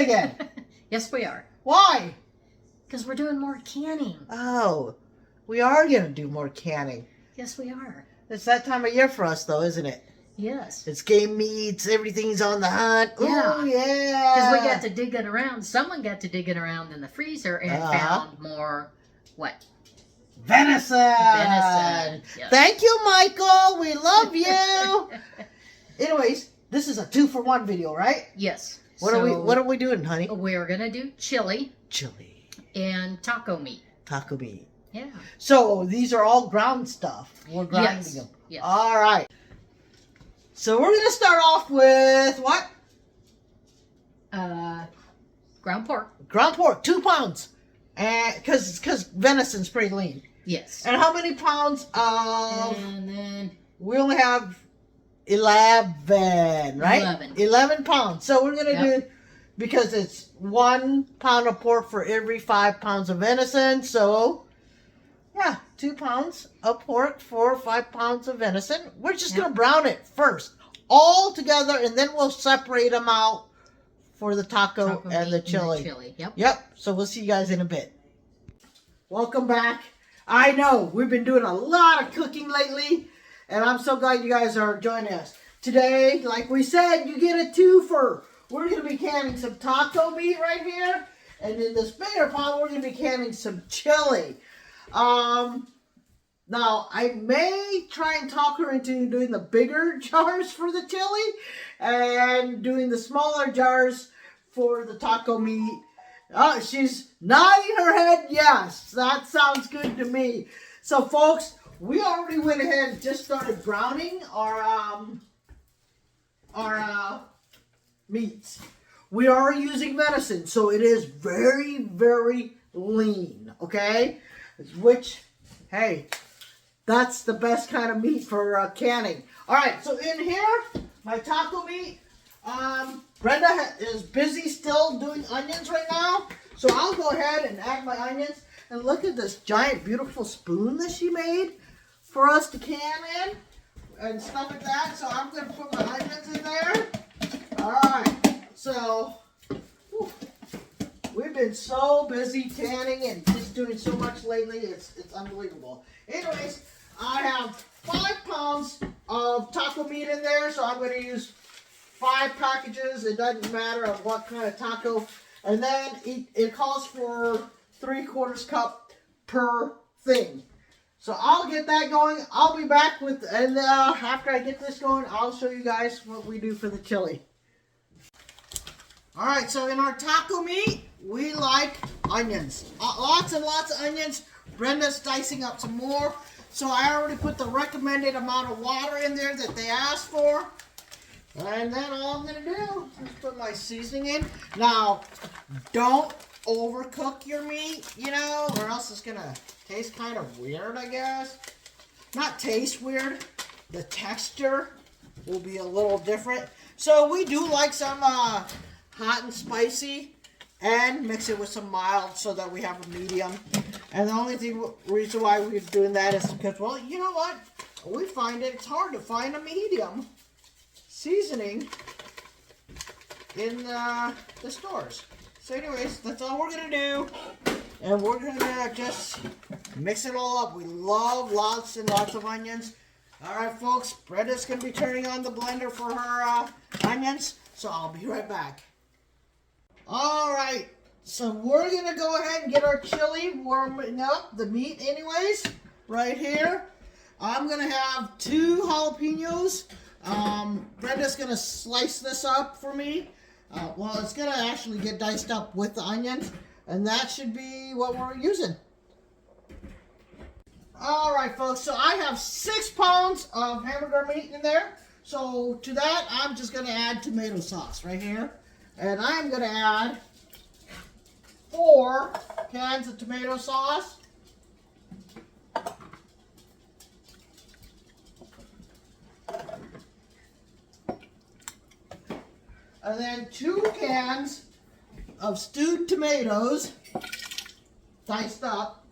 again? Yes, we are. Why? Because we're doing more canning. Oh, we are going to do more canning. Yes, we are. It's that time of year for us, though, isn't it? Yes. It's game meats. Everything's on the hunt. Yeah. Oh, yeah. Because we got to digging around. Someone got to digging around in the freezer and found more, what? Venison. Venison. Yes. Thank you, Michael. We love you. Anyways, this is a 2-for-1 video, right? Yes. What are we doing, honey? We're gonna do chili and taco meat. Taco meat. Yeah. So these are all ground stuff. We're grinding them. Yes. All right. So we're gonna start off with what? Ground pork. Ground pork, 2 pounds, and because venison's pretty lean. Yes. And how many pounds of? And then We only have 11, right? 11 pounds. So we're gonna do, because it's 1 pound of pork for every 5 pounds of venison. So yeah, 2 pounds of pork for 5 pounds of venison. We're just gonna brown it first, all together, and then we'll separate them out for the taco and the chili. Yep. So we'll see you guys in a bit. Welcome back. I know we've been doing a lot of cooking lately, and I'm so glad you guys are joining us. Today, like we said, you get a 2-for. We're going to be canning some taco meat right here, and in this bigger pot, we're going to be canning some chili. Now, I may try and talk her into doing the bigger jars for the chili and doing the smaller jars for the taco meat. Oh, she's nodding her head yes. That sounds good to me. So, folks, we already went ahead and just started browning our meats. We are using venison, so it is very, very lean, okay? Which, hey, that's the best kind of meat for canning. All right, so in here, my taco meat, Brenda is busy still doing onions right now, so I'll go ahead and add my onions. And look at this giant, beautiful spoon that she made for us to can in and stuff like that. So I'm going to put my onions in there. All right, so we've been so busy canning and just doing so much lately. It's unbelievable. Anyways, I have 5 pounds of taco meat in there, so I'm going to use 5 packages. It doesn't matter of what kind of taco. And then it calls for 3/4 cup per thing. So I'll get that going. I'll be back with, and after I get this going, I'll show you guys what we do for the chili. All right, so in our taco meat, we like onions. Lots and lots of onions. Brenda's dicing up some more. So I already put the recommended amount of water in there that they asked for. And then all I'm going to do is put my seasoning in. Now, don't overcook your meat, you know, or else it's going to taste kind of weird, I guess. Not taste weird. The texture will be a little different. So we do like some hot and spicy, and mix it with some mild so that we have a medium. And the only reason why we're doing that is because, well, you know what? We find it's hard to find a medium seasoning in the stores. So anyways, that's all we're going to do. And we're going to just mix it all up. We love lots and lots of onions. All right, folks, Brenda's going to be turning on the blender for her onions. So I'll be right back. All right, so we're going to go ahead and get our chili warming up, the meat anyways, right here. I'm going to have 2 jalapenos. Brenda's going to slice this up for me. Well, it's going to actually get diced up with the onions, and that should be what we're using. All right, folks, so I have 6 pounds of hamburger meat in there. So to that, I'm just going to add tomato sauce right here. And I'm going to add 4 cans of tomato sauce. And then 2 cans of stewed tomatoes, diced up.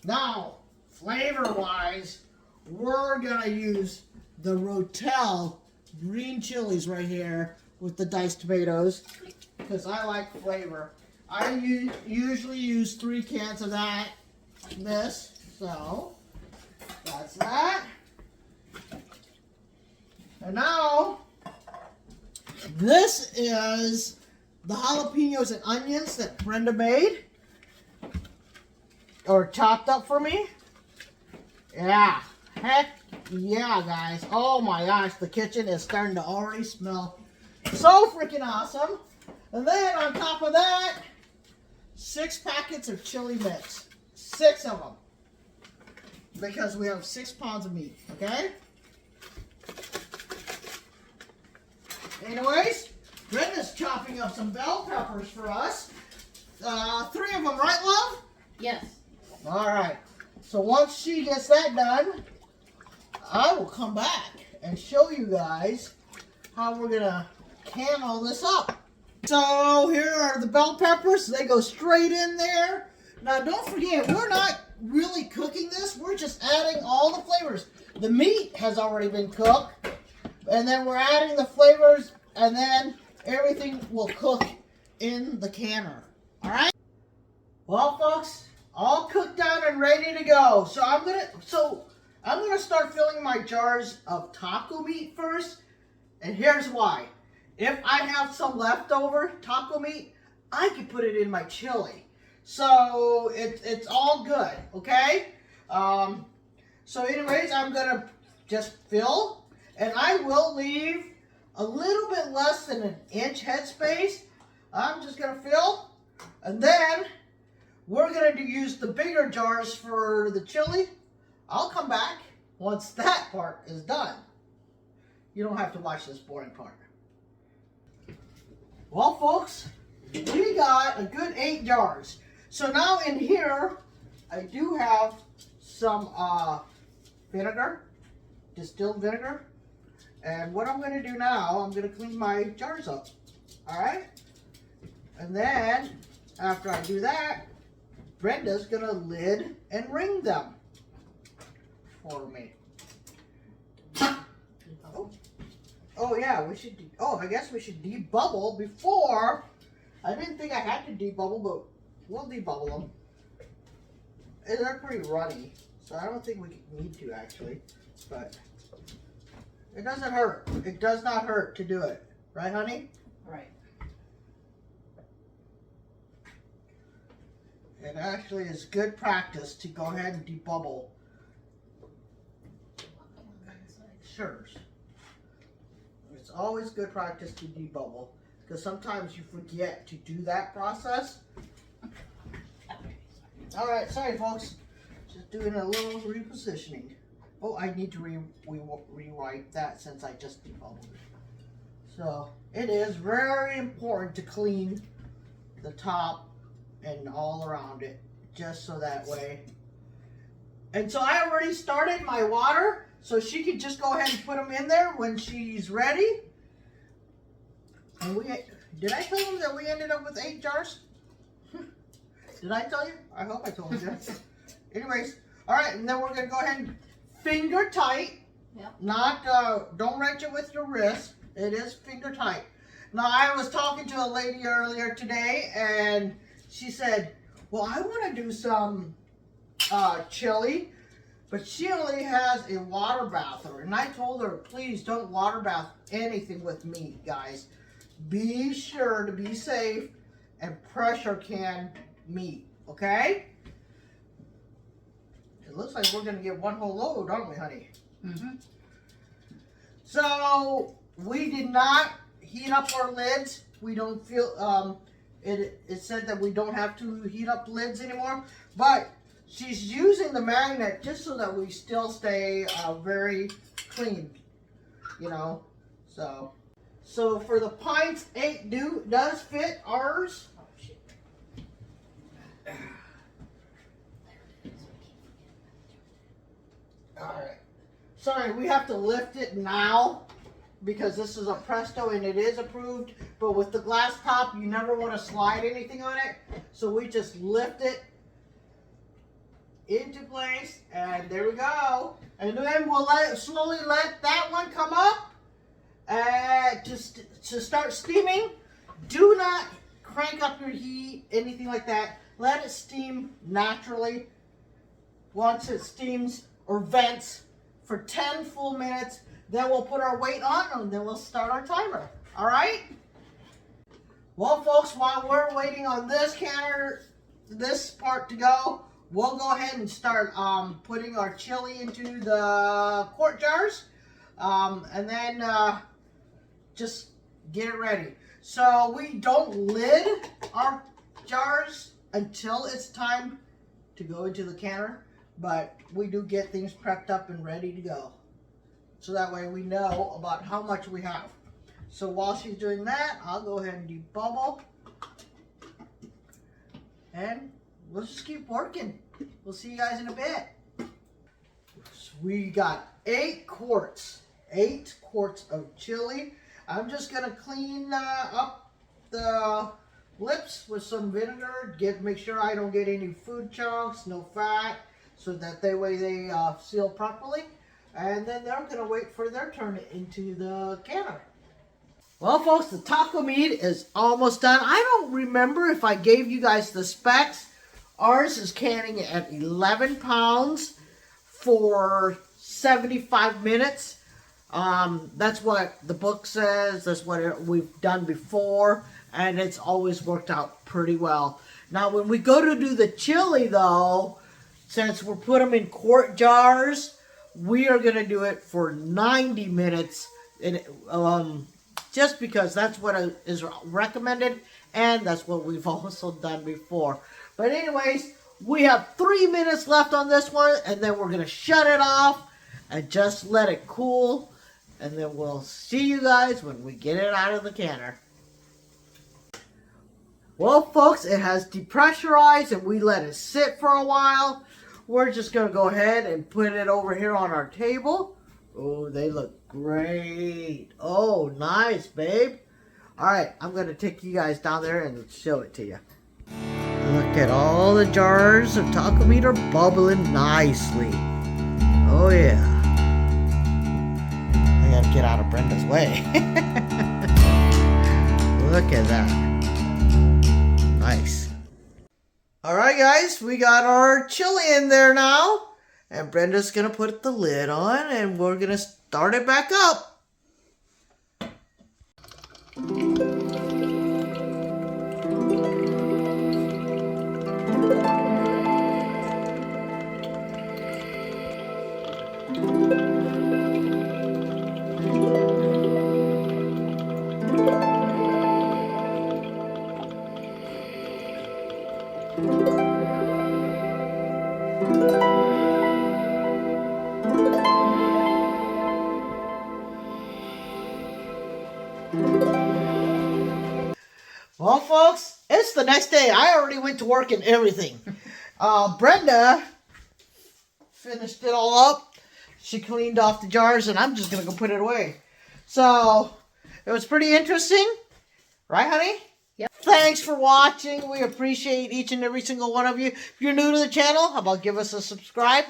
Now, flavor-wise, we're going to use the Rotel green chilies right here. with the diced tomatoes because I like flavor. I usually use 3 cans of this, so that's that. And now, this is the jalapenos and onions that Brenda made, or chopped up for me. Yeah, heck yeah, guys. Oh my gosh, the kitchen is starting to already smell so freaking awesome. And then on top of that, 6 packets of chili mix. 6 of them. Because we have 6 pounds of meat, okay? Anyways, Brenda's chopping up some bell peppers for us. 3 of them, right, love? Yes. Alright. So once she gets that done, I will come back and show you guys how we're going to can all this up. So here are the bell peppers. They go straight in there. Now don't forget, we're not really cooking this. We're just adding all the flavors. The meat has already been cooked. And then we're adding the flavors. And then everything will cook in the canner. Alright? Well, folks, all cooked down and ready to go. So I'm gonna start filling my jars of taco meat first. And here's why. If I have some leftover taco meat, I can put it in my chili. So it's all good, okay? So anyways, I'm gonna just fill, and I will leave a little bit less than an inch headspace. I'm just gonna fill, and then we're gonna use the bigger jars for the chili. I'll come back once that part is done. You don't have to watch this boring part. Well, folks, we got a good 8 jars. So now in here, I do have some vinegar, distilled vinegar. And what I'm going to do now, I'm going to clean my jars up. Alright? And then, after I do that, Brenda's going to lid and ring them for me. Oh yeah, we should, I guess we should debubble before. I didn't think I had to debubble, but we'll debubble them. They're pretty runny, so I don't think we need to actually, but it doesn't hurt. It does not hurt to do it. Right, honey? Right. It actually is good practice to go ahead and debubble. Sure. It's always good practice to debubble, because sometimes you forget to do that process. Alright, sorry folks. Just doing a little repositioning. Oh, I need to rewrite that since I just debubbled it. So, it is very important to clean the top and all around it, just so that way. And so I already started my water, so she can just go ahead and put them in there when she's ready. And did I tell them that we ended up with 8 jars? Did I tell you? I hope I told you. Anyways, all right, and then we're gonna go ahead and finger tight. Yep. Not, don't wrench it with your wrist. It is finger tight. Now, I was talking to a lady earlier today, and she said, well, I want to do some chili, but she only has a water bather. And I told her, please don't water bath anything with meat, guys. Be sure to be safe and pressure can meat, okay? It looks like we're going to get one whole load, aren't we, honey? Mm-hmm. So, we did not heat up our lids. We don't feel, it said that we don't have to heat up lids anymore. But she's using the magnet just so that we still stay very clean, you know. So for the pints, 8 does fit ours. Oh, shit. Alright. Sorry, we have to lift it now because this is a Presto and it is approved. But with the glass top, you never want to slide anything on it. So we just lift it into place, and there we go. And then we'll slowly let that one come up, to start steaming. Do not crank up your heat, anything like that. Let it steam naturally. Once it steams or vents for 10 full minutes, then we'll put our weight on and then we'll start our timer. All right? Well, folks, while we're waiting on this canner, this part to go, we'll go ahead and start putting our chili into the quart jars, and then just get it ready. So we don't lid our jars until it's time to go into the canner, but we do get things prepped up and ready to go. So that way we know about how much we have. So while she's doing that, I'll go ahead and debubble. And we'll just keep working. We'll see you guys in a bit. So we got 8 quarts. 8 quarts of chili. I'm just going to clean up the lips with some vinegar. Make sure I don't get any food chunks, no fat, so that way they seal properly. And then they're going to wait for their turn into the canner. Well, folks, the taco meat is almost done. I don't remember if I gave you guys the specs. Ours is canning at 11 pounds for 75 minutes. That's what the book says. That's what we've done before. And it's always worked out pretty well. Now, when we go to do the chili, though, since we're put them in quart jars, we are going to do it for 90 minutes. And, just because that's what is recommended, and that's what we've also done before. But anyways, we have 3 minutes left on this one, and then we're going to shut it off and just let it cool. And then we'll see you guys when we get it out of the canner. Well, folks, it has depressurized, and we let it sit for a while. We're just going to go ahead and put it over here on our table. Oh, they look great. Oh, nice, babe. All right, I'm going to take you guys down there and show it to you. Look at all the jars of taco meat are bubbling nicely. Oh, yeah. I got to get out of Brenda's way. Look at that. Nice. All right, guys, we got our chili in there now. And Brenda's going to put the lid on, and we're going to start it back up. Well, folks, it's the next day. I already went to work and everything. Brenda finished it all up. She cleaned off the jars, and I'm just going to go put it away. So, it was pretty interesting. Right, honey? Yep. Thanks for watching. We appreciate each and every single one of you. If you're new to the channel, how about give us a subscribe?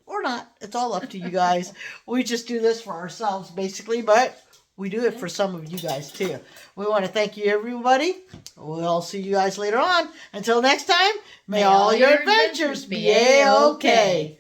Or not. It's all up to you guys. We just do this for ourselves, basically, but we do it for some of you guys, too. We want to thank you, everybody. We'll see you guys later on. Until next time, may all your adventures be A-OK.